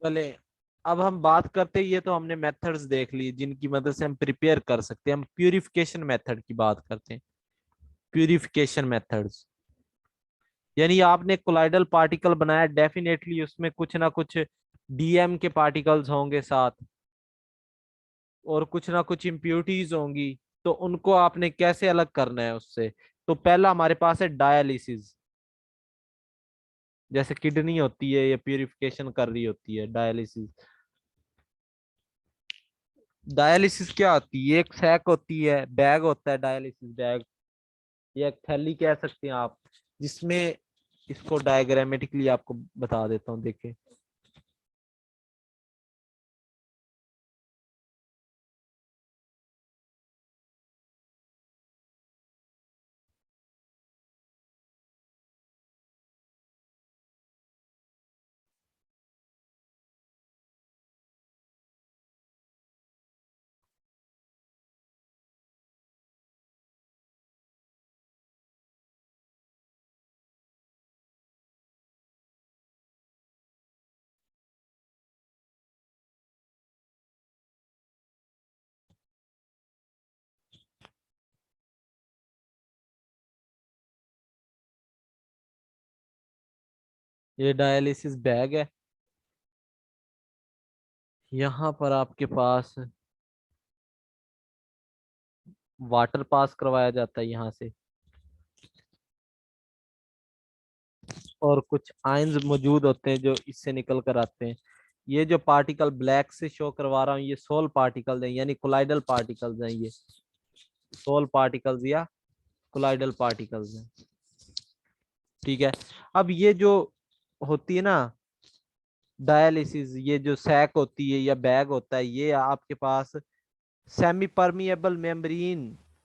चले, अब हम बात करते हैं, ये तो हमने मेथड्स देख ली जिनकी मदद से हम प्रिपेयर कर सकते हैं। हम प्यूरिफिकेशन मेथड की बात करते हैं। प्यूरिफिकेशन मेथड्स, यानी आपने कोलाइडल पार्टिकल बनाया, डेफिनेटली उसमें कुछ ना कुछ डीएम के पार्टिकल्स होंगे साथ, और कुछ ना कुछ इम्प्यूरिटीज होंगी। तो उनको आपने कैसे अलग करना है उससे? तो पहला हमारे पास है डायलिसिस। जैसे किडनी होती है, ये प्यूरिफिकेशन कर रही होती है, डायलिसिस। डायलिसिस क्या होती है? एक सैक होती है, बैग होता है, डायलिसिस बैग, या एक थैली कह सकते हैं आप, जिसमें, इसको डायग्रामेटिकली आपको बता देता हूँ, देखिए। ये डायलिसिस बैग है। यहाँ पर आपके पास वाटर पास करवाया जाता है यहाँ से, और कुछ आयंस मौजूद होते हैं जो इससे निकल कर आते हैं। ये जो पार्टिकल ब्लैक से शो करवा रहा हूँ, ये सोल पार्टिकल्स हैं, यानी कोलाइडल पार्टिकल्स हैं। ये सोल पार्टिकल्स या कोलाइडल पार्टिकल्स हैं। ठीक है। अब ये जो होती है ना डायलिसिस, ये जो सैक होती है या बैग होता है, ये आपके पास सेमी परमिएबल मेम्ब्रेन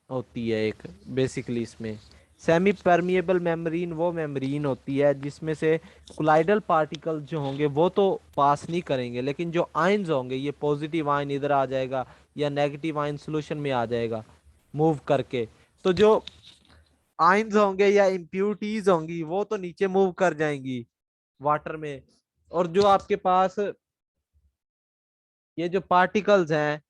होती है एक, बेसिकली इसमें सेमी परमिएबल मेम्ब्रेन वो मेम्ब्रेन होती है जिसमें से कोलाइडल पार्टिकल्स जो होंगे वो तो पास नहीं करेंगे, लेकिन जो आयंस होंगे, ये पॉजिटिव आयन इधर आ जाएगा या नेगेटिव आयन सोल्यूशन में आ जाएगा मूव करके। तो जो आयंस होंगे या इम्प्यूरिटीज होंगी वो तो नीचे मूव कर जाएंगी वाटर में, और जो आपके पास ये जो पार्टिकल्स हैं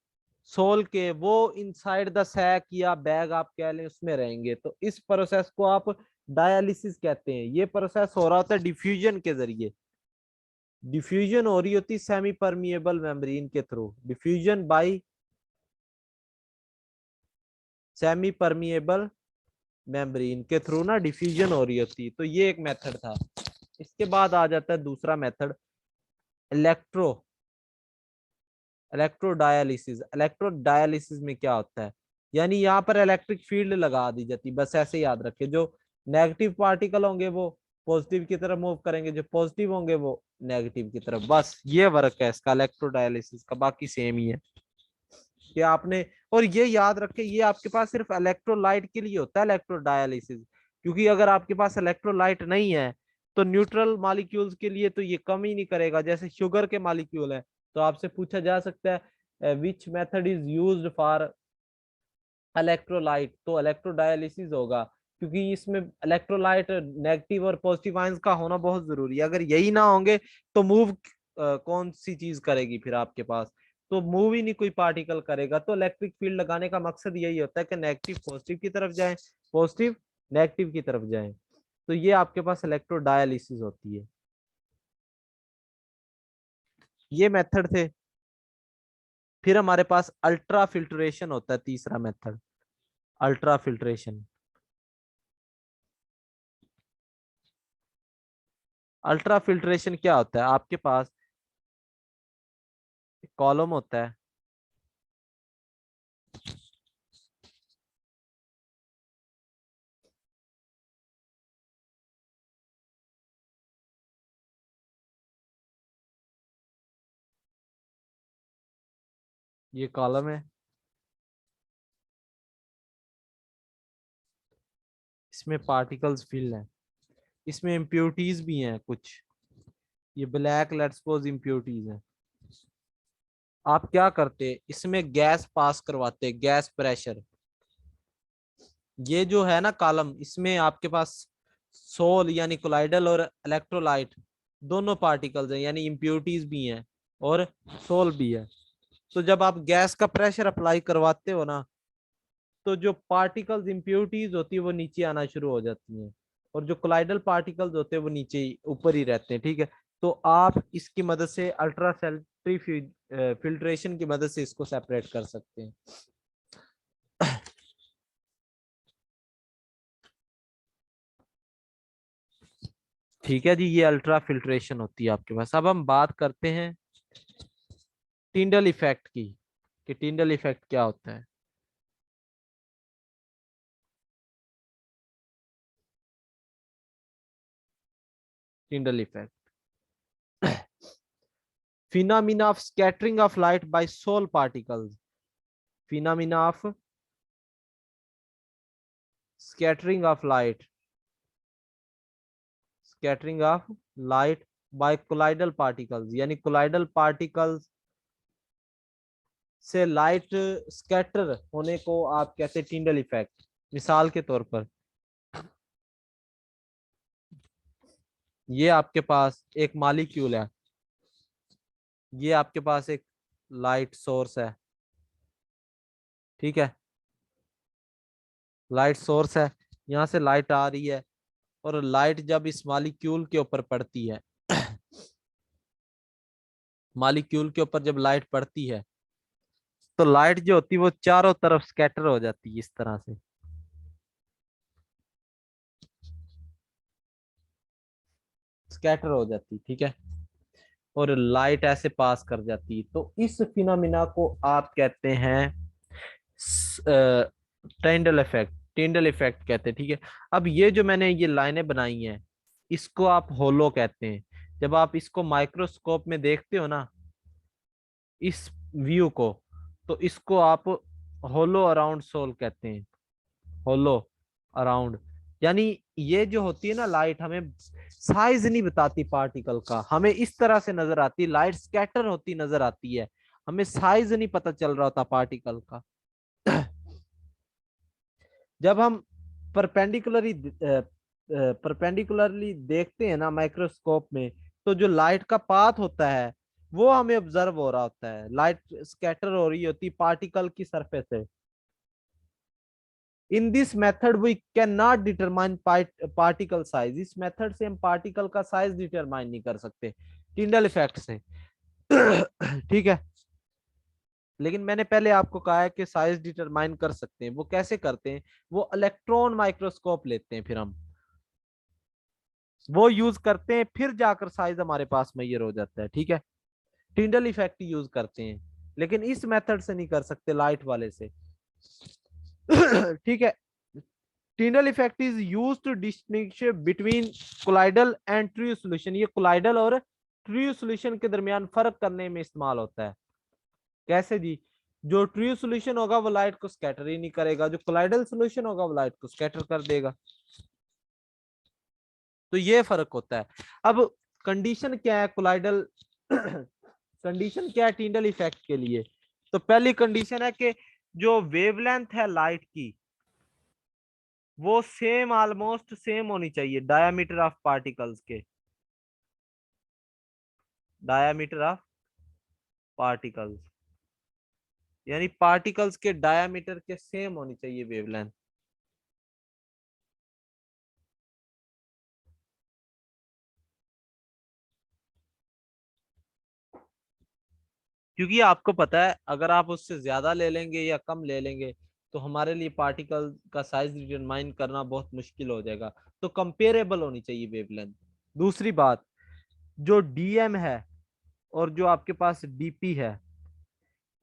सोल के, वो इनसाइड द सैक या बैग आप कह लें उसमें रहेंगे। तो इस प्रोसेस को आप डायलिसिस कहते हैं। ये प्रोसेस हो रहा होता है डिफ्यूजन के जरिए। डिफ्यूजन हो रही होती सेमी परमिएबल मेम्ब्रेन के through, diffusion bye semi permeable membrane के थ्रू ना डिफ्यूजन हो रही होती। तो ये एक मेथड था। इसके बाद आ जाता है दूसरा मेथड, इलेक्ट्रो इलेक्ट्रोडायलिसिस। इलेक्ट्रोडायलिसिस में क्या होता है, यानी यहाँ पर इलेक्ट्रिक फील्ड लगा दी जाती, बस ऐसे याद रखे। जो नेगेटिव पार्टिकल होंगे वो पॉजिटिव की तरफ मूव करेंगे, जो पॉजिटिव होंगे वो नेगेटिव की तरफ। बस ये वर्क है इसका इलेक्ट्रोडायलिसिस का, बाकी सेम ही है कि आपने। और ये याद रखे, ये आपके पास सिर्फ इलेक्ट्रोलाइट के लिए होता है इलेक्ट्रोडायलिसिस, क्योंकि अगर आपके पास इलेक्ट्रोलाइट नहीं है तो न्यूट्रल मॉलिक्यूल्स के लिए तो ये कम ही नहीं करेगा। जैसे शुगर के मॉलिक्यूल है, तो आपसे पूछा जा सकता है which method is used for electrolyte, तो इलेक्ट्रोडायलिसिस होगा, क्योंकि इसमें इलेक्ट्रोलाइट नेगेटिव और पॉजिटिव आयंस का होना बहुत जरूरी है। अगर यही ना होंगे तो मूव कौन सी चीज करेगी फिर आपके पास? तो मूव ही नहीं कोई पार्टिकल करेगा। तो इलेक्ट्रिक फील्ड लगाने का मकसद यही होता है कि नेगेटिव पॉजिटिव की तरफ जाए, पॉजिटिव नेगेटिव की तरफ जाए। तो ये आपके पास इलेक्ट्रोडायलिसिस होती है। ये मेथड थे। फिर हमारे पास अल्ट्रा फिल्ट्रेशन होता है, तीसरा method, ultra filtration. Ultra filtration क्या होता है? आपके पास कॉलम होता है, ये कॉलम है, इसमें पार्टिकल्स फिल हैं, इसमें इम्प्यूरिटीज भी हैं कुछ। ये ब्लैक लेट्स सपोज इम्प्यूरिटीज हैं। आप क्या करते, इसमें गैस पास करवाते, गैस प्रेशर। ये जो है ना कॉलम, इसमें आपके पास सोल यानी कोलाइडल और इलेक्ट्रोलाइट दोनों पार्टिकल्स हैं, यानी इम्प्यूरिटीज भी हैं। और सोल भी है। तो जब आप गैस का प्रेशर अप्लाई करवाते हो ना, तो जो पार्टिकल्स इम्प्योरिटीज होती है वो नीचे आना शुरू हो जाती हैं, और जो कोलाइडल पार्टिकल्स होते हैं वो नीचे ऊपर ही रहते हैं। ठीक है, तो आप इसकी मदद से अल्ट्रासेल्युलर फिल्ट्रेशन की मदद से इसको सेपरेट कर सकते हैं। ठीक है जी, ये अल्ट्रा फिल्ट्रेशन होती है आपके पास। अब हम बात करते हैं टिंडल इफेक्ट की, कि टिंडल इफेक्ट क्या होता है। Tyndall effect, phenomena of scattering of light by soul particles, phenomena of scattering of light, scattering of light by colloidal particles, यानी colloidal particles से लाइट स्कैटर होने को आप कहते हैं टिंडल इफेक्ट। मिसाल के तौर पर ये आपके पास एक मालिक्यूल है, ये आपके पास एक लाइट सोर्स है। ठीक है, लाइट सोर्स है, यहाँ से लाइट आ रही है, और लाइट जब इस मालिक्यूल के ऊपर पड़ती है मालिक्यूल के ऊपर जब लाइट पड़ती है, तो लाइट जो होती है वो चारों तरफ स्कैटर हो जाती है इस तरह से, स्कैटर हो जाती है। ठीक है, और लाइट ऐसे पास कर जाती है, तो इस फिनोमिना को आप कहते हैं टेंडल इफेक्ट, टेंडल इफेक्ट कहते हैं। ठीक है, अब ये जो मैंने ये लाइनें बनाई हैं, इसको आप होलो कहते हैं। जब आप इसको माइक्रोस्कोप में देखते हो ना, इस व्यू को, तो इसको आप होलो अराउंड सोल कहते हैं, होलो अराउंड। यानी ये जो होती है ना लाइट, हमें साइज नहीं बताती पार्टिकल का, हमें इस तरह से नजर आती है, लाइट स्कैटर होती नजर आती है, हमें साइज नहीं पता चल रहा होता पार्टिकल का। जब हम परपेंडिकुलरली परपेंडिकुलरली देखते हैं ना माइक्रोस्कोप में, तो जो लाइट का पाथ होता है वो हमें ऑब्जर्व हो रहा होता है, लाइट स्कैटर हो रही होती पार्टिकल की सरफेस से। In this method we can not determine particle size, इस मेथड से हम पार्टिकल का साइज डिटरमाइन नहीं कर सकते टिंडल इफेक्ट से। ठीक है, लेकिन मैंने पहले आपको कहा है कि साइज डिटरमाइन कर सकते हैं। वो कैसे करते हैं, वो इलेक्ट्रॉन माइक्रोस्कोप लेते हैं, फिर हम वो यूज करते हैं, फिर जाकर साइज हमारे पास मैयर हो जाता है। ठीक है, टिंडल इफेक्ट यूज करते हैं, लेकिन इस मेथड से नहीं कर सकते, लाइट वाले से। ठीक है, Tyndall effect is use to distinguish between colloidal and true solution, ये कोलाइडल और ट्रू सॉल्यूशन के दरमियान फर्क करने में इस्तेमाल होता है। कैसे जी, जो ट्रू सॉल्यूशन होगा वो लाइट को स्कैटर ही नहीं करेगा, जो कोलाइडल सॉल्यूशन होगा वो लाइट को स्कैटर कर देगा। तो ये फर्क होता है। अब कंडीशन क्या है कोलाइडल कंडीशन क्या है टिंडल इफेक्ट के लिए, तो पहली कंडीशन है कि जो वेवलेंथ है लाइट की वो सेम, ऑलमोस्ट सेम होनी चाहिए डायामीटर ऑफ पार्टिकल्स के, डायामीटर ऑफ पार्टिकल्स, यानी पार्टिकल्स के डायामीटर के सेम होनी चाहिए वेवलेंथ। क्योंकि आपको पता है अगर आप उससे ज्यादा ले लेंगे या कम ले लेंगे, तो हमारे लिए पार्टिकल का साइज डिटरमाइन करना बहुत मुश्किल हो जाएगा। तो कंपेरेबल होनी चाहिए वेवलेंथ। दूसरी बात, जो डीएम है और जो आपके पास डीपी है,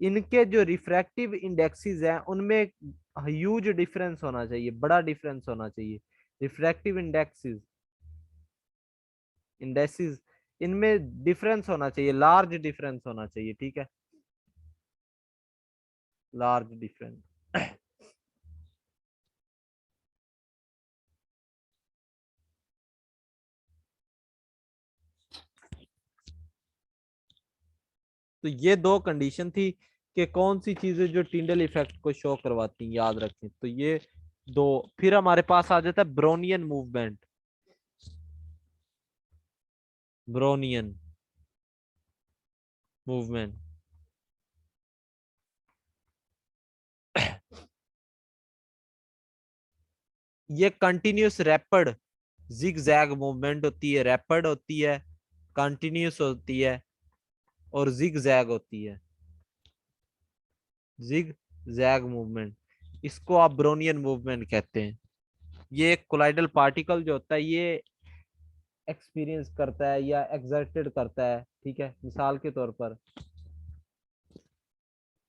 इनके जो रिफ्रैक्टिव इंडेक्सेस हैं उनमें ह्यूज डिफरेंस होना चाहिए, बड़ा डिफरेंस होना चाहिए। रिफ्रैक्टिव इंडेक्सेस, इंडेक्सेस, इनमें डिफरेंस होना चाहिए, लार्ज डिफरेंस होना चाहिए। ठीक है, लार्ज डिफरेंस। तो ये दो कंडीशन थी कि कौन सी चीजें जो टिंडल इफेक्ट को शो करवाती हैं, याद रखें तो ये दो। फिर हमारे पास आ जाता है ब्रोनियन मूवमेंट, ब्रोनियन, मूवमेंट। ये continuous rapid zig zag movement होती है, रैपिड होती है, कंटिन्यूस होती है और जिग जैग होती है। जिग जैग मूवमेंट, इसको आप ब्रोनियन मूवमेंट कहते हैं। ये एक कोलाइडल पार्टिकल जो होता है ये एक्सपीरियंस करता है या एक्सर्टेड करता है, ठीक है। मिसाल के तौर पर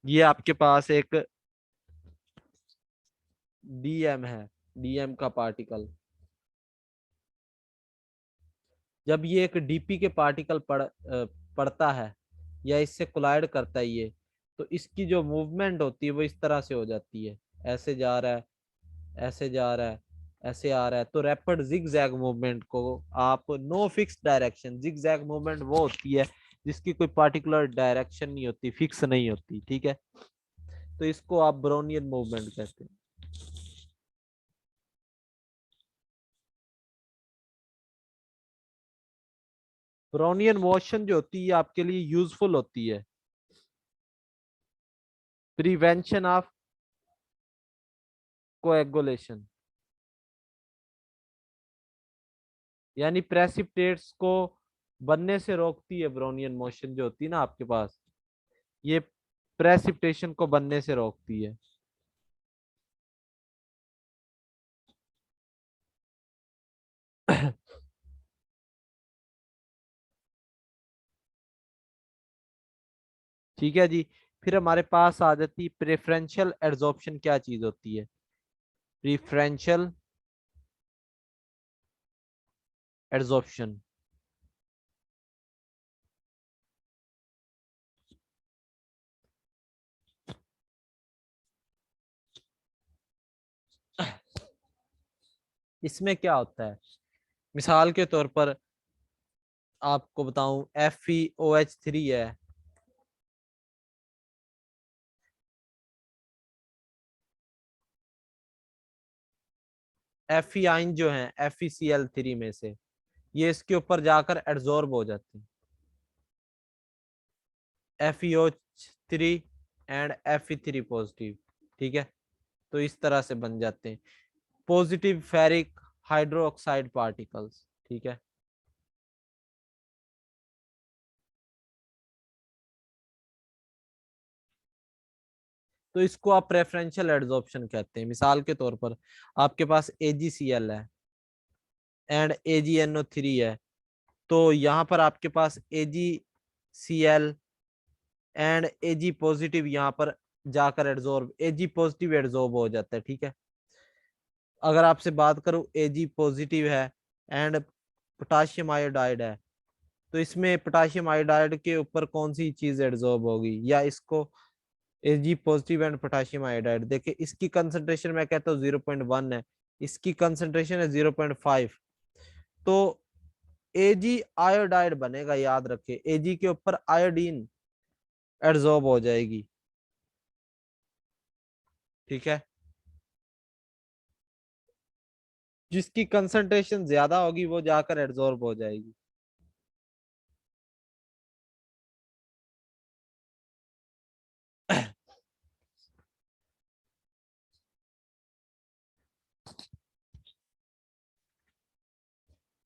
ये आपके पास एक डीएम है, डीएम का पार्टिकल। जब ये एक डीपी के पार्टिकल पड़ता है या इससे कोलाइड करता है ये, तो इसकी जो मूवमेंट होती है वो इस तरह से हो जाती है, ऐसे जा रहा है, ऐसे जा रहा है, ऐसे आ रहा है। तो रैपिड जिग जैग मूवमेंट को आप no fix direction, zig zag movement वो होती है जिसकी कोई पार्टिकुलर डायरेक्शन नहीं होती, फिक्स नहीं होती, ठीक है। तो इसको आप ब्रोनियन मूवमेंट कहते हैं। ब्रोनियन मोशन जो होती है आपके लिए यूजफुल होती है प्रिवेंशन ऑफ कोएगुलेशन, यानी प्रेसिपिटेट्स को बनने से रोकती है। ब्रोनियन मोशन जो होती है ना आपके पास, ये प्रेसिपिटेशन को बनने से रोकती है। ठीक है जी। फिर हमारे पास आ जाती है प्रेफरेंशियल एड्सॉर्प्शन। क्या चीज होती है प्रेफरेंशियल एड्सॉर्प्शन? इसमें क्या होता है, मिसाल के तौर पर आपको बताऊं, FeOH3 है, Fe आइन जो है FeCl3 में से, ये इसके ऊपर जाकर एड्सॉर्ब हो जाते हैं, FeOH3 एंड Fe3 पॉजिटिव, ठीक है। तो इस तरह से बन जाते हैं पॉजिटिव फेरिक हाइड्रोक्साइड पार्टिकल्स, ठीक है। तो इसको आप प्रेफरेंशियल एड्सॉर्प्शन कहते हैं। मिसाल के तौर पर आपके पास AgCl है एंड AgNO3 है, तो यहाँ पर आपके पास AgCl एंड Ag पॉजिटिव यहाँ पर जाकर एड्सॉर्ब, Ag पॉजिटिव एड्सॉर्ब हो जाता है, ठीक है। अगर आपसे बात करूं, Ag पॉजिटिव है एंड पोटाशियम आयोडाइड है, तो इसमें पोटाशियम आयोडाइड के ऊपर कौन सी चीज एड्सॉर्ब होगी, या इसको Ag positive and potassium iodide, देखिए इसकी कंसंट्रेशन मैं कहता हूँ 0.1 है, इसकी कंसंट्रेशन है 0.5। तो Ag आयोडाइड बनेगा, याद रखिए Ag के ऊपर आयोडीन एड्सॉर्ब हो जाएगी, ठीक है। जिसकी कंसंट्रेशन ज्यादा होगी वो जाकर एड्सॉर्ब हो जाएगी।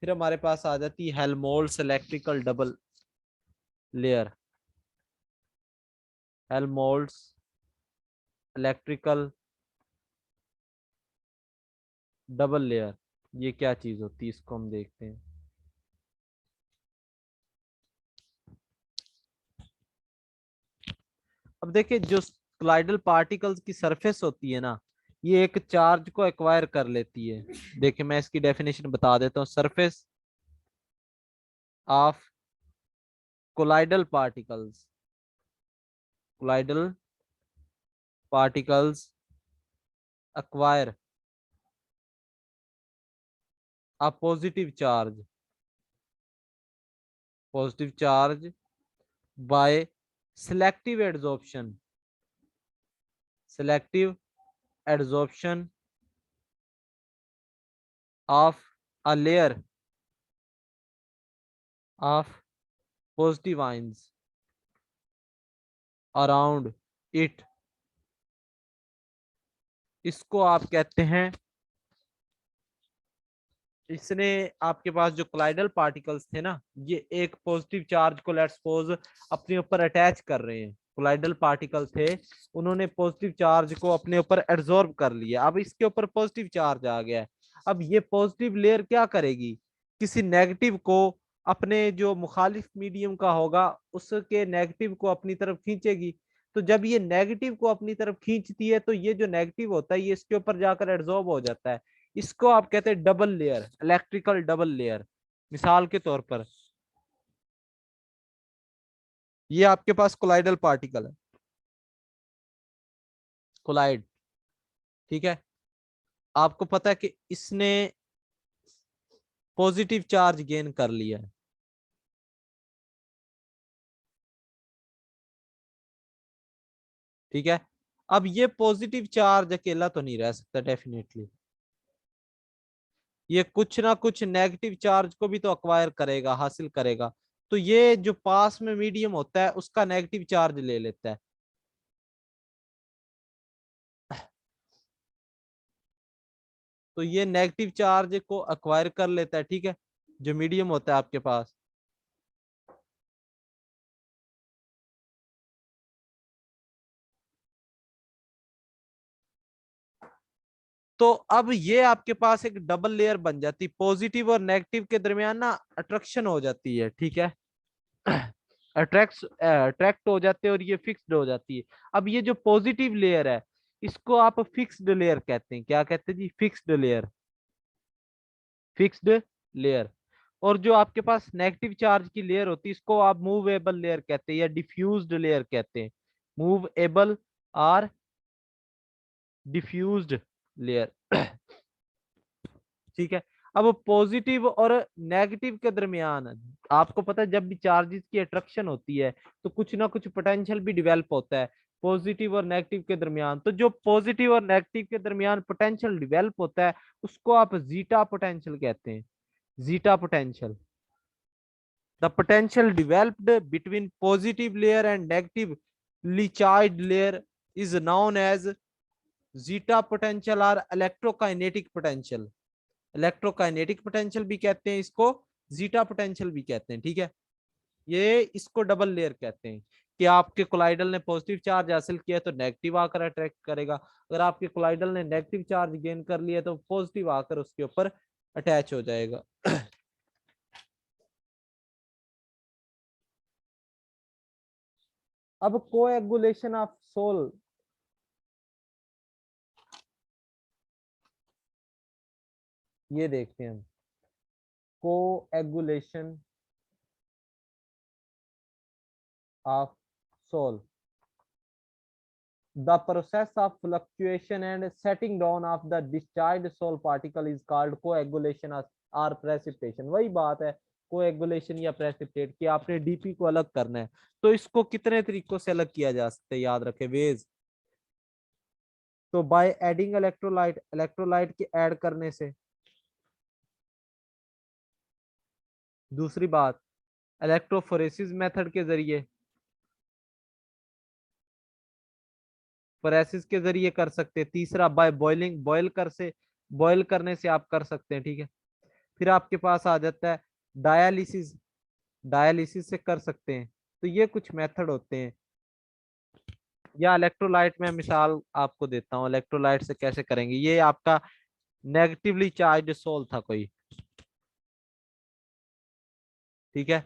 फिर हमारे पास आ जाती है Helmholtz electrical double layer. Helmholtz electrical double layer, ये क्या चीज होती है, इसको हम देखते हैं। अब देखिए जो क्लाइडल पार्टिकल्स की सरफेस होती है ना, ये एक चार्ज को एक्वायर कर लेती है। देखिए मैं इसकी डेफिनेशन बता देता हूँ। Surface of colloidal particles, colloidal particles acquire a positive charge by selective adsorption, selective adsorption of a layer of positive ions, around it, इसको आप कहते हैं, इसने आपके पास जो कोलाइडल पार्टिकल्स थे ना, ये एक पॉजिटिव चार्ज को लेट्स सपोज अपने ऊपर अटैच कर रहे हैं, कोलाइडल पार्टिकल थे, उन्होंने पॉजिटिव चार्ज को अपने ऊपर एब्जॉर्ब कर लिया, अब इसके ऊपर पॉजिटिव चार्ज आ गया है। अब ये पॉजिटिव लेयर क्या करेगी, किसी नेगेटिव को अपने जो मुखालिफ मीडियम का होगा उसके नेगेटिव को अपनी तरफ खींचेगी। तो जब ये नेगेटिव को अपनी तरफ खींचती है तो ये जो नेगेटिव होता है ये इसके ऊपर जाकर एब्जॉर्ब हो जाता है। इसको आप कहते हैं double layer, electrical double layer. मिसाल के तौर पर ये आपके पास कोलाइडल पार्टिकल है, कोलाइड, ठीक है, आपको पता है कि इसने पॉजिटिव चार्ज गेन कर लिया है, ठीक है। अब ये पॉजिटिव चार्ज अकेला तो नहीं रह सकता, डेफिनेटली ये कुछ ना कुछ नेगेटिव चार्ज को भी तो अक्वायर करेगा, हासिल करेगा। तो ये जो पास में मीडियम होता है उसका नेगेटिव चार्ज ले लेता है। तो ये नेगेटिव चार्ज को अक्वायर कर लेता है, ठीक है, जो मीडियम होता है आपके पास। तो अब ये आपके पास एक डबल लेयर बन जाती, पॉजिटिव और नेगेटिव के दरमियान ना अट्रैक्शन हो जाती है, ठीक है, अट्रैक्ट हो जाते हैं और ये फिक्स्ड हो जाती है। अब ये जो पॉजिटिव लेयर है इसको आप फिक्स्ड लेयर कहते हैं, क्या कहते हैं जी, फिक्स्ड लेयर, फिक्स्ड लेयर। और जो आपके पास नेगेटिव चार्ज की लेयर होती है इसको आप मूवेबल लेयर कहते हैं या डिफ्यूज्ड लेयर कहते हैं, मूवेबल और डिफ्यूज्ड लेयर, ठीक है। अब पॉजिटिव और नेगेटिव के दरमियान आपको पता है जब भी चार्जेस की अट्रैक्शन होती है तो कुछ ना कुछ पोटेंशियल भी डिवेल्प होता है पॉजिटिव और नेगेटिव के दरमियान। तो जो पॉजिटिव और नेगेटिव के दरमियान पोटेंशियल डिवेल्प होता है उसको आप जीटा पोटेंशियल कहते हैं, zeta potential. The potential developed between positive layer and negatively charged layer is known as zeta potential और इलेक्ट्रोकाइनेटिक पोटेंशियल। इलेक्ट्रोकाइनेटिक पोटेंशियल भी कहते हैं इसको, जीटा पोटेंशियल भी कहते हैं, ठीक है। ये इसको डबल लेयर कहते हैं कि आपके कोलाइडल ने पॉजिटिव चार्ज हासिल किया तो नेगेटिव आकर अट्रैक्ट करेगा, अगर आपके कोलाइडल ने नेगेटिव चार्ज गेन कर लिया तो पॉजिटिव आकर उसके ऊपर अटैच हो जाएगा। अब कोएगुलेशन ऑफ सोल, ये देखते हैं हम, coagulation of sol, the process of fluctuation and setting down of the discharged soul particle is called coagulation or precipitation। वही बात है, कोएगुलेशन या प्रेसिपिटेट कि आपने डीपी को अलग करना है। तो इसको कितने तरीकों से अलग किया जा सकता है, याद रखे वेज। तो बाय एडिंग इलेक्ट्रोलाइट, इलेक्ट्रोलाइट के ऐड करने से। दूसरी बात इलेक्ट्रोफोरेसिस मेथड के जरिए, फोरेसिस के जरिए कर सकते हैं। तीसरा बाय बॉइलिंग, बॉयल कर से, बॉयल करने से आप कर सकते हैं, ठीक है। फिर आपके पास आ जाता है डायलिसिस, डायलिसिस से कर सकते हैं। तो ये कुछ मेथड होते हैं। या इलेक्ट्रोलाइट में मिसाल आपको देता हूँ, इलेक्ट्रोलाइट से कैसे करेंगे। ये आपका नेगेटिवली चार्ज सोल था कोई, ठीक है,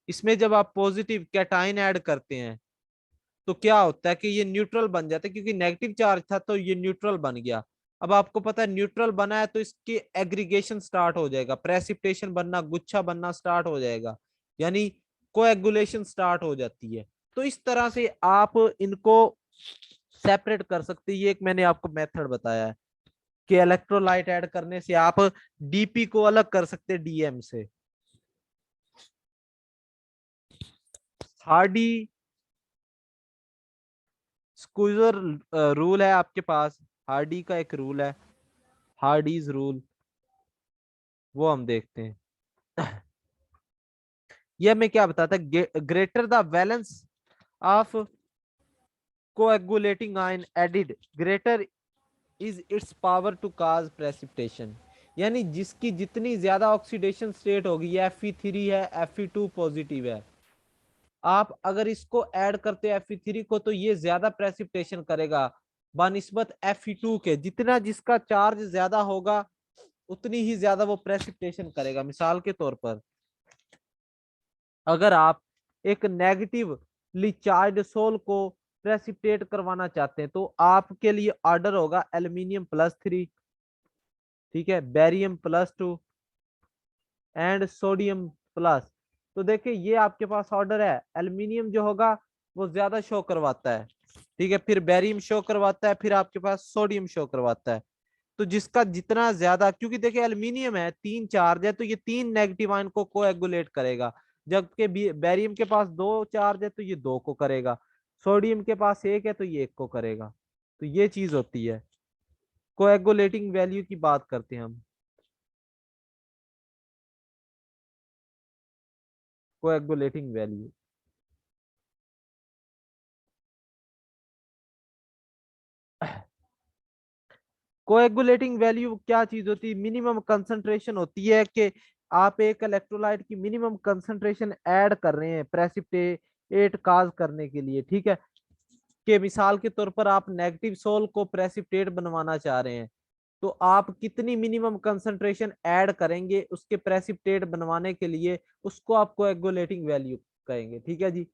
इसमें जब आप पॉजिटिव कैटाइन ऐड करते हैं तो क्या होता है कि ये न्यूट्रल बन जाता है, क्योंकि नेगेटिव चार्ज था तो ये न्यूट्रल बन गया। अब आपको पता है न्यूट्रल बना है तो इसकी एग्रीगेशन स्टार्ट हो जाएगा, प्रेसिपिटेशन बनना, गुच्छा बनना स्टार्ट हो जाएगा, यानी कोएगुलेशन स्टार्ट हो जाती है। तो इस तरह से आप इनको सेपरेट कर सकते हैं। ये एक मैंने आपको मेथड बताया है कि इलेक्ट्रोलाइट ऐड करने से आप डीपी को अलग कर सकते हैं डीएम से। हार्डी स्क्विजर रूल है आपके पास, हार्डी का एक रूल है, हार्डीज रूल, वो हम देखते हैं। ये हमें क्या बताता है, greater the valence of coagulating ion added greater is its power to cause precipitation. यानी जिसकी जितनी ज्यादा ऑक्सीडेशन स्टेट होगी, ये Fe3 है, Fe2 पॉजिटिव है, आप अगर इसको ऐड करते हो Fe3 को, तो ये ज्यादा प्रेसिपिटेशन करेगा बानिस्बत Fe2 के। जितना जिसका चार्ज ज्यादा होगा उतनी ही ज्यादा वो प्रेसिपिटेशन करेगा। मिसाल के तौर पर अगर आप एक नेगेटिवली चार्ज सोल को प्रेसिपिटेट करवाना चाहते हैं, तो आपके लिए ऑर्डर होगा एल्यूमिनियम+3, ठीक है, बेरियम+2 एंड सोडियम+। तो देखिए ये आपके पास ऑर्डर है, एल्यूमिनियम जो होगा वो ज्यादा शो करवाता है, ठीक है, फिर बेरियम शो करवाता है, फिर आपके पास सोडियम शो करवाता है। तो जिसका जितना ज्यादा, क्योंकि देखिए एल्यूमिनियम है, 3 चार्ज है, तो ये 3 नेगेटिव आयन को कोएगुलेट करेगा, जबकि बेरियम के पास 2 चार्ज है तो ये 2 को करेगा, सोडियम के पास 1 है तो ये 1 को करेगा। तो ये चीज होती है, कोएगुलेटिंग वैल्यू की बात करते हैं हम, कोएगुलेटिंग वैल्यू। कोएगुलेटिंग वैल्यू क्या चीज होती है, मिनिमम कंसंट्रेशन होती है कि आप एक इलेक्ट्रोलाइट की मिनिमम कंसंट्रेशन ऐड कर रहे हैं प्रेसिपिटेट काज करने के लिए, ठीक है। कि मिसाल के तौर पर आप नेगेटिव सोल को प्रेसिपिटेट बनवाना चाह रहे हैं, तो आप कितनी मिनिमम कंसंट्रेशन ऐड करेंगे उसके प्रेसिपिटेट बनवाने के लिए, उसको आप कोएगुलेटिंग वैल्यू कहेंगे, ठीक है जी।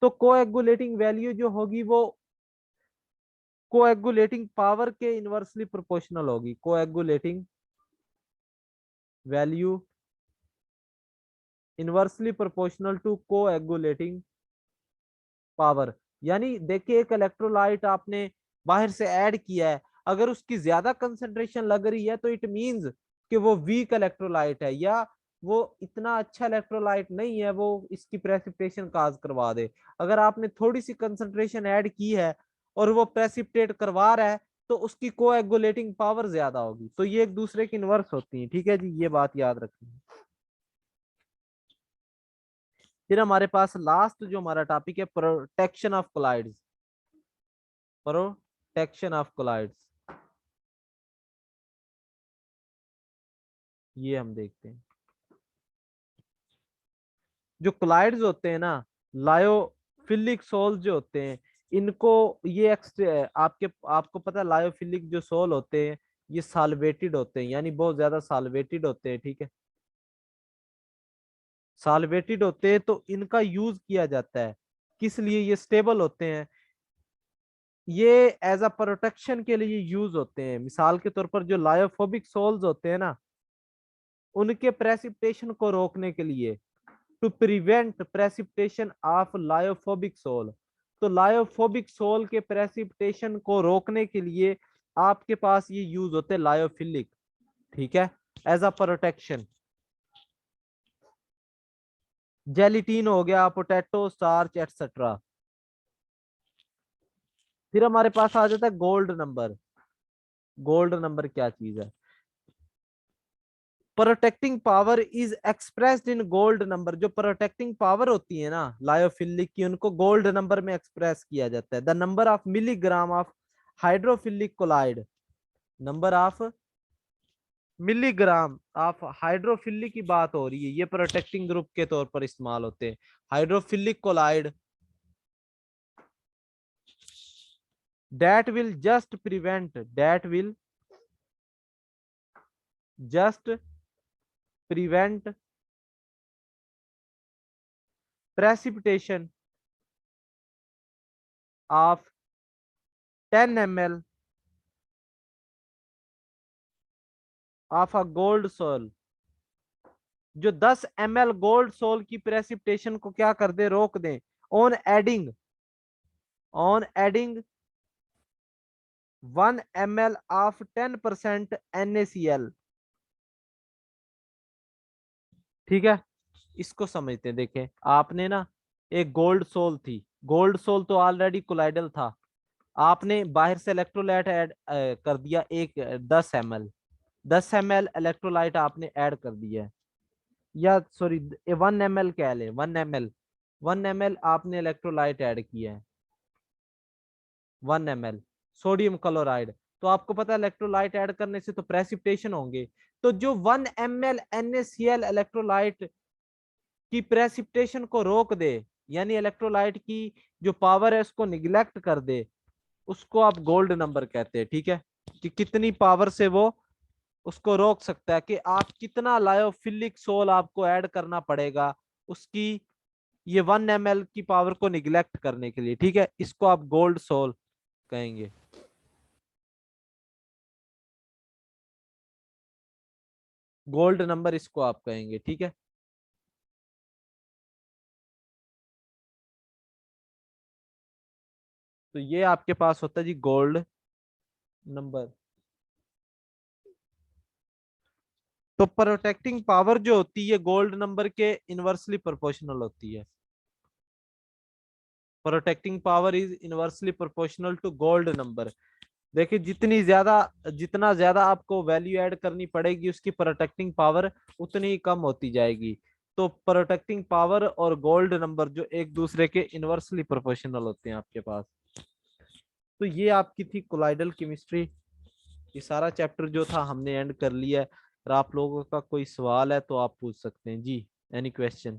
तो कोएगुलेटिंग वैल्यू जो होगी वो कोएगुलेटिंग पावर के इनवर्सली प्रोपोर्शनल होगी, coagulating value inversely proportional to coagulating power. यानी देखिए एक इलेक्ट्रोलाइट आपने बाहर से ऐड किया है, अगर उसकी ज्यादा कंसंट्रेशन लग रही है तो इट मींस कि वो वीक इलेक्ट्रोलाइट है, या वो इतना अच्छा इलेक्ट्रोलाइट नहीं है, वो इसकी प्रेसिपिटेशन काज करवा दे। अगर आपने थोड़ी सी कंसंट्रेशन ऐड की है और वो प्रेसिपिटेट करवा रहा है, तो उसकी कोएगुलेटिंग पावर ज्यादा होगी। तो ये एक दूसरे की इनवर्स होती है, ठीक है जी, ये बात याद रखनी है। फिर हमारे पास लास्ट जो हमारा टॉपिक है, protection of colloids, protection of colloids, ये हम देखते हैं। जो कोलाइड्स होते हैं ना, लायोफिलिक सोल जो होते हैं, इनको ये आपके आपको पता है लायोफिलिक जो सोल होते हैं ये साल्वेटेड होते हैं, यानी बहुत ज्यादा साल्वेटेड होते हैं, ठीक है, साल्वेटेड होते हैं, तो इनका यूज किया जाता है किस लिए, ये स्टेबल होते हैं, ये एज अ प्रोटेक्शन के लिए यूज होते हैं। मिसाल के तौर पर जो लायोफोबिक सोल्स होते हैं ना, उनके प्रेसिपिटेशन को रोकने के लिए, to prevent precipitation of lyophobic sol, तो लायोफोबिक सोल के प्रेसिपिटेशन को रोकने के लिए आपके पास ये यूज होते हैं लायोफिलिक, ठीक है, एज अ प्रोटेक्शन। जेलिटीन हो गया, पोटैटो स्टार्च एटसेट्रा। फिर हमारे पास आ जाता है गोल्ड नंबर। गोल्ड नंबर क्या चीज है, protecting power is expressed in gold number. जो प्रोटेक्टिंग पावर होती है ना लायोफिलिक की, उनको गोल्ड नंबर में एक्सप्रेस किया जाता है, the number of milligram of hydrophilic colloid, number of milligram of hydrophilic की बात हो रही है, ये प्रोटेक्टिंग ग्रुप के तौर पर इस्तेमाल होते हैं, hydrophilic colloid that will just prevent, that will just prevent precipitation of 10 ml of a gold soil। जो 10 ml गोल्ड सोल की प्रेसिपिटेशन को क्या कर दे, रोक दें, on adding, on adding 1 ml of 10% NaCl, ठीक है। इसको समझते हैं, देखें आपने ना एक गोल्ड सोल थी, गोल्ड सोल तो ऑलरेडी कोलाइडल था, आपने बाहर से इलेक्ट्रोलाइट ऐड कर दिया एक 10 ml, 10 ml इलेक्ट्रोलाइट आपने ऐड कर दिया है, या सॉरी 1 ml कह ले, 1 ml, 1 ml आपने इलेक्ट्रोलाइट ऐड किया है, 1 ml सोडियम क्लोराइड। तो आपको पता है इलेक्ट्रोलाइट ऐड करने से तो प्रेसिपिटेशन होंगे। तो जो 1 ml NaCl इलेक्ट्रोलाइट की प्रेसिपिटेशन को रोक दे, यानी इलेक्ट्रोलाइट की जो पावर है उसको निग्लेक्ट कर दे, उसको आप गोल्ड नंबर कहते हैं। ठीक है, कि कितनी पावर से वो उसको रोक सकता है, कि आप कितना लायोफिलिक सोल आपको ऐड करना पड़ेगा उसकी ये 1 ml की पावर को निग्लेक्ट करने के लिए। ठीक है, इसको आप गोल्ड सोल कहेंगे। गोल्ड नंबर इसको आप कहेंगे। ठीक है, तो ये आपके पास होता है जी गोल्ड नंबर। तो प्रोटेक्टिंग पावर जो होती है गोल्ड नंबर के इनवर्सली प्रोपोर्शनल होती है। Protecting power is inversely proportional to gold number. देखिए जितना ज्यादा आपको वैल्यू ऐड करनी पड़ेगी उसकी प्रोटेक्टिंग पावर उतनी ही कम होती जाएगी। तो प्रोटेक्टिंग पावर और गोल्ड नंबर जो एक दूसरे के इनवर्सली प्रोपोर्शनल होते हैं आपके पास। तो ये आपकी थी कोलाइडल केमिस्ट्री। ये सारा चैप्टर जो था हमने एंड कर लिया है। अगर आप लोगों का कोई सवाल है तो आप पूछ सकते हैं जी। Any question?